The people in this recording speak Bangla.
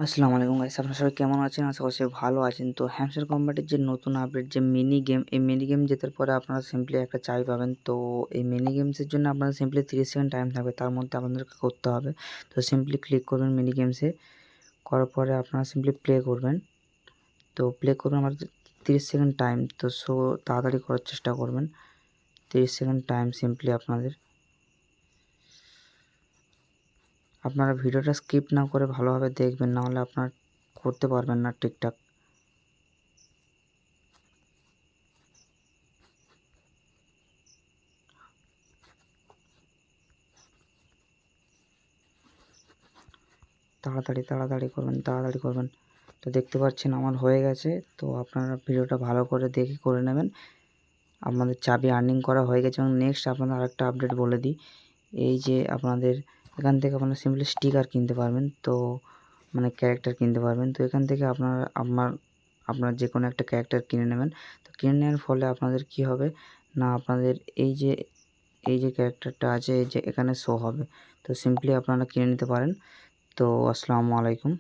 আসসালামু আলাইকুম গাইস, আপনারা সবাই কেমন আছেন? আশা করছি ভালো আছেন। তো হ্যামস্টার কম্বাটের যে নতুন আপডেট যে মিনি গেম, এই মিনি গেম জেতার পরে আপনারা সিম্পলি একটা চাবি পাবেন। তো এই মিনি গেমসের জন্য আপনারা সিম্পলি 30 সেকেন্ড টাইম থাকবে, তার মধ্যে আপনাদেরকে করতে হবে। তো সিম্পলি ক্লিক করবেন মিনি গেমসে, করার পরে আপনারা সিম্পলি প্লে করবেন। তো প্লে করবেন আমাদের 30 সেকেন্ড টাইম। তো তাড়াতাড়ি করার চেষ্টা করবেন। 30 সেকেন্ড টাইম সিম্পলি আপনারা ভিডিওটা স্কিপ না করে ভালোভাবে দেখবেন, নাহলে আপনারা করতে পারবেন না ঠিকঠাক। তাড়াতাড়ি করবেন। তো দেখতে পাচ্ছেন আমার হয়ে গেছে। তো আপনারা ভিডিওটা ভালো করে দেখে করে নেবেন। আপনাদের চাবি আর্নিং করা হয়ে গেছে। এবং নেক্সট আপনাদের আরেকটা আপডেট বলে দিই, এই যে আপনাদের এখান থেকে আপনারা সিম্পলি স্টিকার কিনতে পারবেন। তো মানে ক্যারেক্টার কিনতে পারবেন। তো এখান থেকে আপনার যে কোনো একটা ক্যারেক্টার কিনে নেবেন। তো কিনে নেওয়ার ফলে আপনাদের কি হবে না, আপনাদের এই যে ক্যারেক্টারটা আছে, এই যে এখানে শো হবে। তো সিম্পলি আপনারা কিনে নিতে পারেন। তো আসসালামু আলাইকুম।